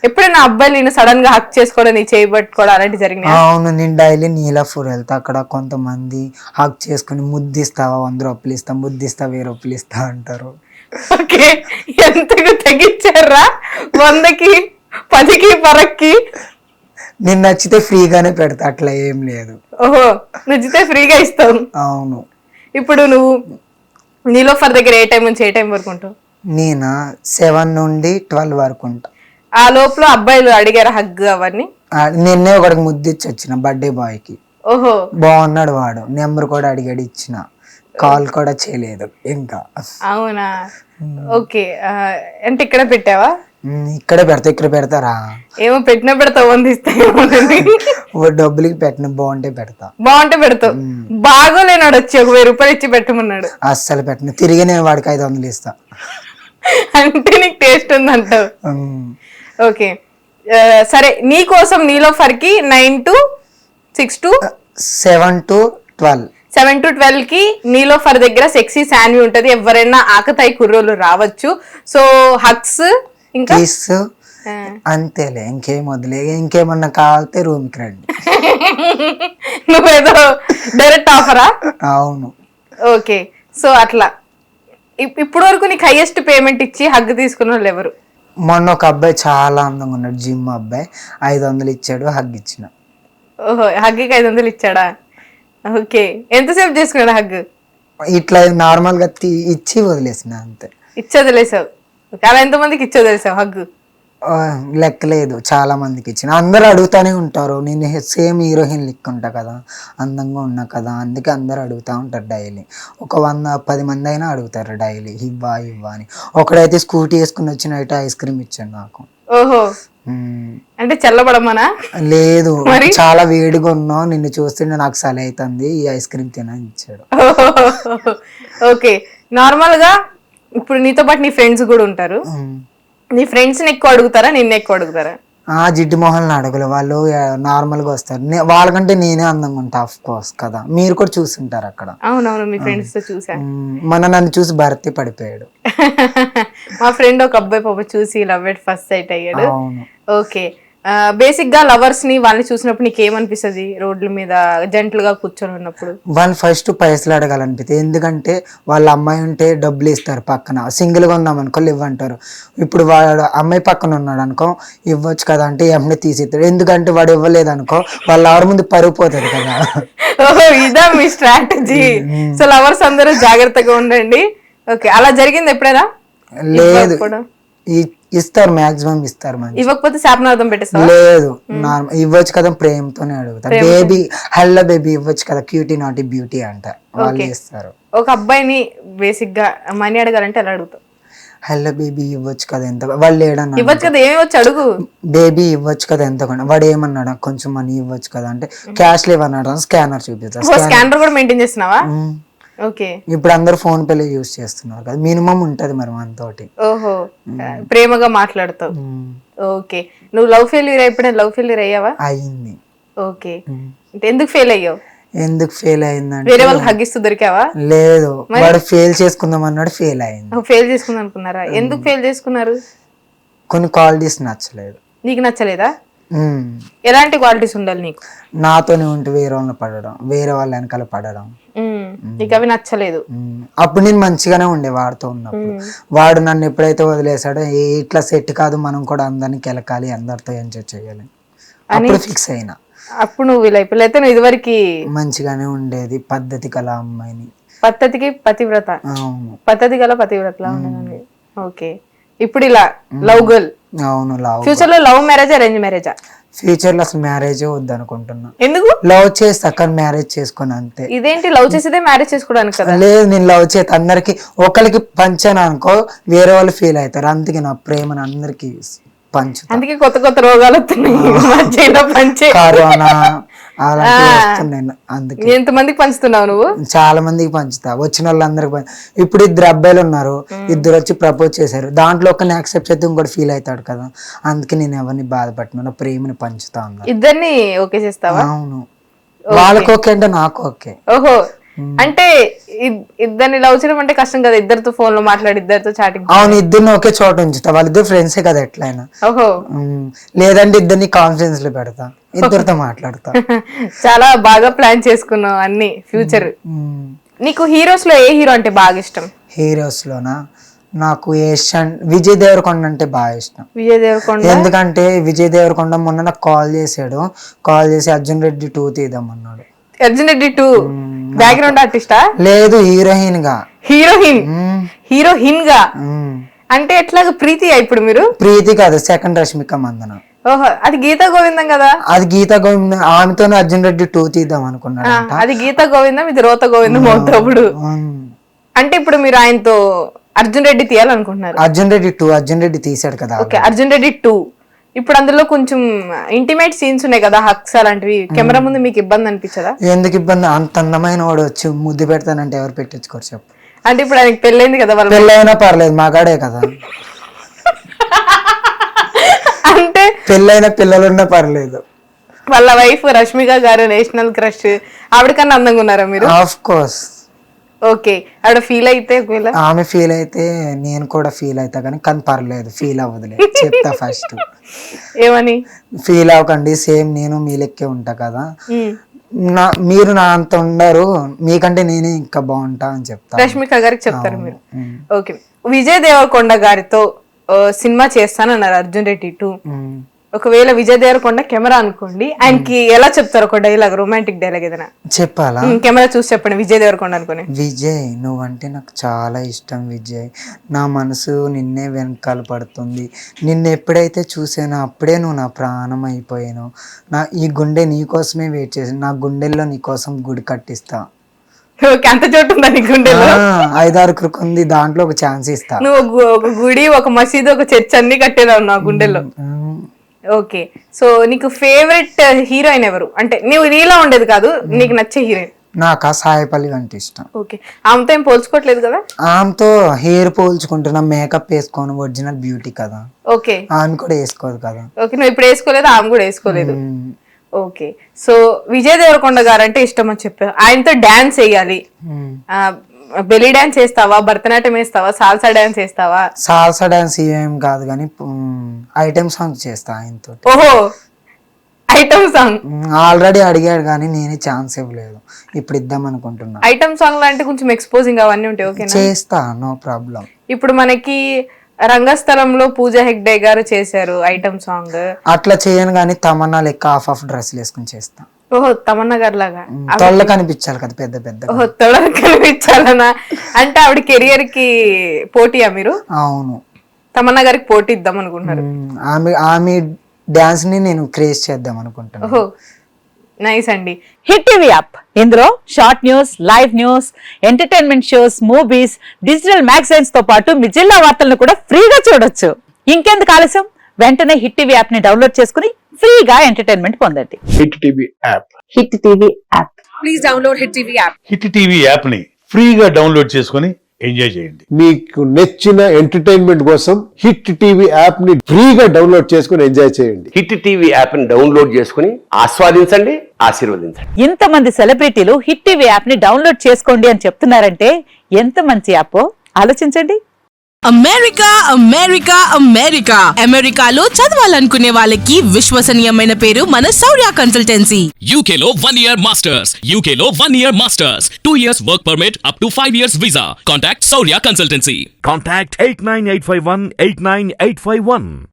ఎప్పుడైనా అబ్బాయిలు నేను సడన్ గా హక్ చేసుకోవడం నీ చేయబట్టుకోవడం అలాంటి జరిగినాయి? అవును, నేను డైలీ నీలాపూర్ వెళ్తా. అక్కడ కొంతమంది హక్ చేసుకుని ముద్దిస్తావా 100 రూపాయలు ఇస్తా, ముద్దిస్తా 1000 రూపాయలు ఇస్తా అంటారు. ఓకే, ఎంతకు తగ్గించారా? 100కి 10కి పరక్కి? నేను నచ్చితే ఫ్రీగానే పెడతా, అట్లా ఏం లేదు. ఓహో, నచ్చితే ఫ్రీగా ఇస్తావు. అవును. ఇప్పుడు నువ్వు నీలోఫర్ దగ్గర ఏ టైం నుంచి ఏ టైం వరకు ఉంటావు? నేను 7 నుండి 12 వరకు ఉంటా. ఆ లోపల అబ్బాయిలు అడిగారా హగ్ అవన్నీ? నిన్నే ఒకడికి ముద్దిచ్చి వచ్చిన బర్త్డే బాయ్ కి. ఓహో, బాగున్నాడు వాడు, నెంబర్ కూడా అడిగాడు, ఇచ్చిన. కాల్ కూడా చేయలేదు ఇంకా. అవునా? ఓకే, అంటే ఇక్కడ పెట్టావా? ఇక్కడే పెడతా. ఇక్కడ పెడతారా? ఏమో పెట్టినా పెడతావు, వందిస్తాయేమో. డబ్బులకి పెట్టిన బాగుంటే పెడతా. బాగుంటే పెడతావు. బాగోలేనాడు వచ్చి ఒక 1000 రూపాయలు ఇచ్చి పెట్టమన్నాడు. అస్సలు పెట్టిన, తిరిగి నేను వాడికి 500 ఇస్తా. అంటే నీకు టేస్ట్ ఉందంటావు. ఓకే, సరే. నీ కోసం నీలోఫర్ కి 9 to 6 to 7 to 12 7 to 12 కి నీలోఫర్ దగ్గర సెక్సీ శాన్వి ఉంటది. ఎవరైనా ఆకతాయి కుర్రోలు రావచ్చు. సో హక్స్ ఇంకా అంతేలే, ఇంకేం వదిలే. ఇంకేమన్నా కావాలితే రూమ్ కి రండి. నువ్వేదో డైరెక్ట్ ఆఫరా? అవును. ఓకే, సో అట్లా ఇప్పుడు వరకు నీకు హైయెస్ట్ పేమెంట్ ఇచ్చి హగ్ తీసుకున్న వాళ్ళు ఎవరు? మొన్న ఒక అబ్బాయి చాలా అందంగా ఉన్నాడు, జిమ్ అబ్బాయి, 500 ఇచ్చాడు, హగ్ ఇచ్చిన. ఓహో, హగ్కి 500 ఇచ్చాడా? ఓకే, ఎంతసేపు చేసుకున్నాడు హగ్? ఇట్లా నార్మల్ గా ఇచ్చి వదిలేసిన అంతే. ఇచ్చి వదిలేసావు? అలా ఎంతమందికి ఇచ్చి వదిలేసావు హగ్? లెక్కలేదు, చాలా మందికి ఇచ్చిన. అందరూ అడుగుతానే ఉంటారు, నేను సేమ్ హీరోయిన్ లిక్ ఉంటా కదా, అందంగా ఉన్నా కదా, అందుకే అందరు అడుగుతా ఉంటారు డైలీ. ఒక 110 మంది అయినా అడుగుతారు డైలీ, ఇవ్వా ఇవ్వా అని. ఒకడైతే స్కూటీ వేసుకుని వచ్చినట్టు ఐస్ క్రీమ్ ఇచ్చాడు నాకు. ఓహో, అంటే చల్లబడమనా? లేదు, చాలా వేడిగా ఉన్నావు, నిన్ను చూస్తుంటే నాకు సలి అవుతుంది, ఈ ఐస్ క్రీమ్ తినని ఇచ్చాడు. ఓకే, నార్మల్ గా ఇప్పుడు నీతో పాటు నీ ఫ్రెండ్స్ కూడా ఉంటారు. నీ ఫ్రెండ్స్ ని ఎక్కువ అడుగుతారా, నిన్ను ఎక్కువ అడుగుతారా? జిడ్డు మొహల్ని అడగలు, వాళ్ళు నార్మల్ గా వస్తారు. వాళ్ళకంటే నేనే అందంగా ఉంటా, ఆఫ్ కోర్స్ కదా, మీరు కూడా చూస్తుంటారు అక్కడ. అవునవును, మీ ఫ్రెండ్స్ తో చూసా. నన్ను చూసి భర్తీ పడిపోయాడు. మా ఫ్రెండ్ ఒక అబ్బాయి పాప చూసి లవ్ ఎట్ ఫస్ట్ సైట్ అయ్యాడు. అవును. ఓకే, బేసిక్ గా లవర్స్ ని వాళ్ళని చూసినప్పుడు నీకు ఏమనిపిస్తుంది? రోడ్ల మీద జంటలు గా కూర్చొని ఉన్నప్పుడు వాళ్ళు ఫస్ట్ పైసలు అడగాలనిపిస్తుంది. ఎందుకంటే వాళ్ళ అమ్మాయి ఉంటే డబ్బులు ఇస్తారు, పక్కన సింగిల్ గా ఉన్నాం అనుకో ఇవ్వంటారు. ఇప్పుడు వాడు అమ్మాయి పక్కన ఉన్నాడు అనుకో, ఇవ్వచ్చు కదా అంటే ఏమన్నా తీసిస్తాడు. ఎందుకంటే వాడు ఇవ్వలేదు అనుకో, వాళ్ళ ఎవరి ముందు పరుగు పోతుంది కదా. ఓహో, ఇదా మీ స్ట్రాటజీ? సో లవర్స్ అందరూ జాగ్రత్తగా ఉండండి. ఓకే, అలా జరిగింది ఎప్పుడైనా? లేదు, ఇస్తారు, మాక్సిమం ఇస్తారు. ఇవ్వకపోతే శాపనార్థం పెట్టేస్తా? లేదు, ఇవ్వచ్చు కదా, ప్రేమతోనే అడుగుతారు. బేబీ, హలో బేబీ ఇవ్వచ్చు కదా, క్యూటీ నాటి బ్యూటీ అంట, వాళ్ళు ఇస్తారు. ఒక అబ్బాయిని బేసిక్ గా మనీ అడగాలంటే ఎలా అడుగుతావు? హలో బేబీ ఇవ్వచ్చు కదా, ఎంత వాళ్ళు ఏడన్నా ఇవ్వచ్చు కదా, ఏమి వచ్చు అడుగు. బేబీ ఇవ్వచ్చు కదా, ఎంత కొన్నా. వాడు ఏమన్నాడు, కొంచెం మనీ ఇవ్వచ్చు కదా అంటే, క్యాష్ లేవన్నాడు, స్కానర్ చూపిస్తా. స్కానర్ కూడా మెయింటైన్ చేస్తున్నావా? ఓకే, ఇప్పుడు అందరు ఫోన్ పేలే యూజ్ చేస్తున్నారు కదా, మినిమం ఉంటది మరి మనతోటి. ఓహో, ప్రేమగా మాట్లాడుతావు. ఓకే, నువ్వు లవ్ ఫెయిల్యూర్ ఎప్పుడైనా లవ్ ఫెయిల్యూర్ అయ్యావా? అయింది. ఓకే, అంటే ఎందుకు ఫెయిల్ అయ్యావు? ఎందుకు ఫెయిల్ అయిందంటే, వేరే వాళ్ళకి హగ్గిస్తూ దొరికావా? లేదు, వాడు ఫెయిల్ చేసుకుందాం అన్నాడు, ఫెయిల్ అయింది. ఫెయిల్ చేసుకుందాం అనుకున్నారా? ఎందుకు ఫెయిల్ చేసుకున్నారు? కొన్ని క్వాలిటీస్ నచ్చలేదు. నీకు నచ్చలేదా? ఎలాంటి క్వాలిటీస్ ఉండాలి నీకు? నాతోనే ఉంటే వేరే వాళ్ళని పడడం, వేరే వాళ్ళ వెనకాల పడడం, నీకు అవి నచ్చలేదు. అప్పుడు నేను మంచిగానే ఉండే వాడితో ఉన్నప్పుడు. వాడు నన్ను ఎప్పుడైతే వదిలేసాడో, ఇట్లా సెట్ కాదు, మనం కూడా అందరినీ కెలకాలి, అందరితో ఎంజాయ్ చేయాలి, అప్పుడు ఫిక్స్ అయినా. అప్పుడు నువ్వు ఇలా అయితే నువ్వు ఇదివరకు మంచిగానే ఉండేది, పద్ధతి గల అమ్మాయిని. పద్ధతికి పతివ్రత. అవును, పద్ధతి గల పతివ్రతలా ఉండేదాన్ని. ఓకే, ఇప్పుడు ఇలా లవ్ గర్ల్. అవును, లవ్. ఫ్యూచర్ లో లవ్ మ్యారేజ్, అరేంజ్ మ్యారేజా? ఫ్యూచర్ లో అసలు మ్యారేజ్ వద్దు అనుకుంటున్నా. ఎందుకు? లవ్ చేస్తా కానీ మ్యారేజ్ చేసుకుని అంతే. ఇదేంటి, లవ్ చేసేదే మ్యారేజ్ చేసుకోవడానికి కదా? లేదు, నేను లవ్ చేస్తా, అందరికి ఒకరికి పంచాను అనుకో వేరే వాళ్ళు ఫీల్ అవుతారు, అందుకే నా ప్రేమను అందరికి పంచు. అందుకే కొత్త కొత్త రోగాలు వస్తున్నాయి, కరోనా అలాంటివి వస్తున్నాయి. అందుకే ఎంతమందికి పంచుతున్నావు నువ్వు? చాలా మందికి పంచుతా, వచ్చిన వాళ్ళందరికి. ఇప్పుడు 2 అబ్బాయిలు ఉన్నారు, 2 వచ్చి ప్రపోజ్ చేశారు, దాంట్లో ఒకరిని యాక్సెప్ట్ చేస్తే ఇంకోటి ఫీల్ అవుతాడు కదా, అందుకే నేను ఎవరిని బాధపడుతున్నా, నా ప్రేమని పంచుతా ఉన్నా. ఇద్దరిని ఓకే చేస్తావా? అవును, వాళ్ళకి ఓకే అంటే నాకు ఓకే. ఓహో, అంటే ఇద్దరిని లవ్ చేయడం అంటే కష్టం కదా, ఇద్దరితో ఫోన్ లో మాట్లాడి ఇద్దరితో చాటింగ్. అవును, ఇద్దరిని ఒకే చోట ఉంచుతా, వాళ్ళిద్దరు ఫ్రెండ్సే కదా ఎట్లయినా. ఓహో. లేదంటే ఇద్దరిని కాన్ఫరెన్స్ లో పెడతా, ఇద్దరితో మాట్లాడతా. చాలా బాగా ప్లాన్ చేసుకున్నావు అన్ని ఫ్యూచర్. నీకు హీరోస్ లో ఏ హీరో అంటే బాగా ఇష్టం? హీరోస్ లోనా నాకు విజయ్ దేవరకొండ అంటే బాగా ఇష్టం. విజయ్ దేవరకొండ ఎందుకంటే విజయ్ దేవరకొండ మొన్న నాకు కాల్ చేసి అర్జున్ రెడ్డి 2 తీద్దామన్నాడు. అర్జున్ రెడ్డి 2 బ్యాక్గ్రౌండ్ ఆర్టిస్టా? లేదు, హీరోయిన్ గా. హీరోయిన్ గా అంటే ఎట్లాగా? ప్రీతి ఇప్పుడు మీరు? ప్రీతి కాదు, సెకండ్ రష్మిక మందన. ఓహో, అది గీతా గోవిందం కదా. అది గీతా గోవిందం, ఆమెతోనే అర్జున్ రెడ్డి 2 తీద్దాం అనుకున్నాడు. అది గీతా గోవిందం, ఇది రోత గోవిందం అవుతాడు. అంటే ఇప్పుడు మీరు ఆయనతో అర్జున్ రెడ్డి తీయాలనుకుంటున్నారు? అర్జున్ రెడ్డి తీసాడు కదా. ఓకే, అర్జున్ రెడ్డి 2. ఇప్పుడు అందులో కొంచెం ఇంటిమేట్ సీన్స్ ఉన్నాయి కదా, హక్స్ అలాంటివి. కెమెరా ముందు మీకు ఇబ్బంది అనిపించదా? ఎందుకు ఇబ్బంది, అంత అందమైన వాడు వచ్చి ముద్దు పెడతానంటే ఎవరు పెట్టించుకోరు చెప్పు. అంటే ఇప్పుడు ఆయనకి పెళ్ళైంది కదా, వాళ్ళ పెళ్ళైనా పర్లేదు, మగాడే కదా. అంటే పెళ్ళైన పిల్లలున్నా పర్లేదు. వాళ్ళ వైఫ్ రష్మిక గారు నేషనల్ క్రష్, ఆవిడకన్నా అందంగా ఉన్నారా మీరు? Of course. ఓకే, ఆవిడ ఫీల్ అయితే, ఆమె ఫీల్ అయితే నేను కూడా ఫీల్ అవుతా, కానీ పర్లేదు, ఫీల్ అవ్వదులే. చెప్తా ఫస్ట్. ఏమని? ఫీల్ అవ్వకండి, సేమ్ నేను మీ లెక్కే ఉంటా కదా, మీరు నా అంత ఉండరు, మీకంటే నేనే ఇంకా బాగుంటా అని చెప్తా. రష్మిక గారికి చెప్తారు మీరు? ఓకే, విజయ్ దేవరకొండ గారితో సినిమా చేస్తానన్నారు అర్జున్ రెడ్డి 2. ఒకవేళ విజయ్ దేవరకొండ కెమెరా అనుకోండి, ఆయనకి ఎలా చెప్తారు ఒక డైలాగ్, రొమాంటిక్ డైలాగ్ ఏదైనా చెప్పాలా? కెమెరా చూసి చెప్పండి, విజయ్ దేవరకొండ అనుకుని. విజయ్, నువ్వంటే నాకు చాలా ఇష్టం విజయ్, నా మనసు నిన్నే వెనకాల పడుతుంది, నిన్ను ఎప్పుడైతే చూసానో అప్పుడే నువ్వు నా ప్రాణం అయిపోయాను, నా ఈ గుండె నీకోసమే వెయిట్ చేసి, నా గుండెల్లో నీకోసం గుడి కట్టిస్తా. అంత చోటు ఉందా నీ గుండెలో? 5-6 ఉంది, దాంట్లో ఒక ఛాన్స్ ఇస్తా. నువ్వు ఒక గుడి, ఒక మసీదు, ఒక చర్చ్ అన్ని కట్టేదావు నా గుండెల్లో. ఓకే, సో నీకు ఫేవరెట్ హీరోయిన్ ఎవరు? అంటే నువ్వు నీలా ఉండేది కాదు, నీకు నచ్చే హీరోయిన్? నాకు సాయిపల్లి అంటే ఇష్టం. ఓకే, ఆమెతో ఏం పోల్చుకోవట్లేదు కదా? ఆమెతో హెయిర్ పోల్చుకుంటున్నా, మేకప్ వేసుకోను, ఒరిజినల్ బ్యూటీ కదా. ఓకే, ఆమె కూడా వేసుకోదు కదా. ఓకే, నువ్వు ఇప్పుడు వేసుకోలేదు, ఆమె కూడా వేసుకోలేదు. ఓకే, సో విజయ్ దేవరకొండ గారు అంటే ఇష్టం అని చెప్పారు, ఆయనతో డాన్స్ వేయాలి, బెలీ డాన్స్ వేస్తావా, భరతనాట్యం వేస్తావా, సాల్సా డాన్స్ వేస్తావా? సాల్సా డాన్స్ ఏం కాదు కానీ ఐటమ్ సాంగ్ చేస్తా ఆయనతో. ఓహో, ఐటమ్ సాంగ్ ఆల్రెడీ అడిగాడు కానీ నేనే ఛాన్స్ ఇవ్వలేదు, ఇప్పుడు ఇద్దాం అనుకుంటున్నా. ఐటమ్ సాంగ్ అంటే కొంచెం ఎక్స్పోజింగ్ అవన్నీ ఉంటాయి. ఓకే, చేస్తా, నో ప్రాబ్లం. ఇప్పుడు మనకి రంగస్థలంలో పూజా హెగ్డే గారు చేశారు ఐటమ్ సాంగ్. అట్లా చేయను కానీ తమన్నా లెక్క హాఫ్ డ్రెస్లు వేసుకుని చేస్తా. ఓహో, తమన్నా గారు లాగా తొళ్ళ కనిపించాలి కదా, పెద్ద పెద్ద. ఓహో, తొళ్ళ కనిపించాలనా? అంటే ఆవిడ కెరియర్ కి పోటీయా మీరు? అవును, తమన్నా గారికి పోటీ ఇద్దాం అనుకుంటున్నారు. ఆమె డాన్స్ ని నేను క్రేజ్ చేద్దాం అనుకుంటున్నాను. ఓహో, నైస్ అండి. హిట్ టీవీ యాప్, ఇందులో short news, live news, entertainment shows, movies, digital magazines తో పాటు మీ జిల్లా వార్తలను కూడా ఫ్రీగా చూడొచ్చు. ఇంకెందుకు ఆలస్యం, వెంటనే హిట్ టీవీ యాప్ ని డౌన్లోడ్ చేసుకుని ఫ్రీగా ఎంటర్టైన్మెంట్ పొందండి. Hit TV app. Hit TV app. Please download hit TV app. Hit TV app ని ఫ్రీగా డౌన్లోడ్ చేసుకుని ఎంజాయ్ చేయండి. మీకు నచ్చిన ఎంటర్టైన్మెంట్ కోసం హిట్ టీవీ యాప్ ని ఫ్రీగా డౌన్లోడ్ చేసుకుని ఎంజాయ్ చేయండి. హిట్ టీవీ యాప్ ని డౌన్లోడ్ చేసుకుని ఆస్వాదించండి, ఆశీర్వదించండి. ఇంతమంది సెలబ్రిటీలు హిట్ టీవీ యాప్ ని డౌన్లోడ్ చేసుకోండి అని చెప్తున్నారంటే ఎంత మంచి యాప్ ఆలోచించండి. అమెరికా అమెరికా అమెరికా అమెరికాలో చదవాలనుకునే వాళ్ళకి విశ్వసనీయమైన పేరు మన శౌర్య కన్సల్టెన్సీ. UK లో 1 year masters. UK లో 1 year masters. 2 years work permit up to 5 years visa. Contact Saurya Consultancy. Contact 89851 89851.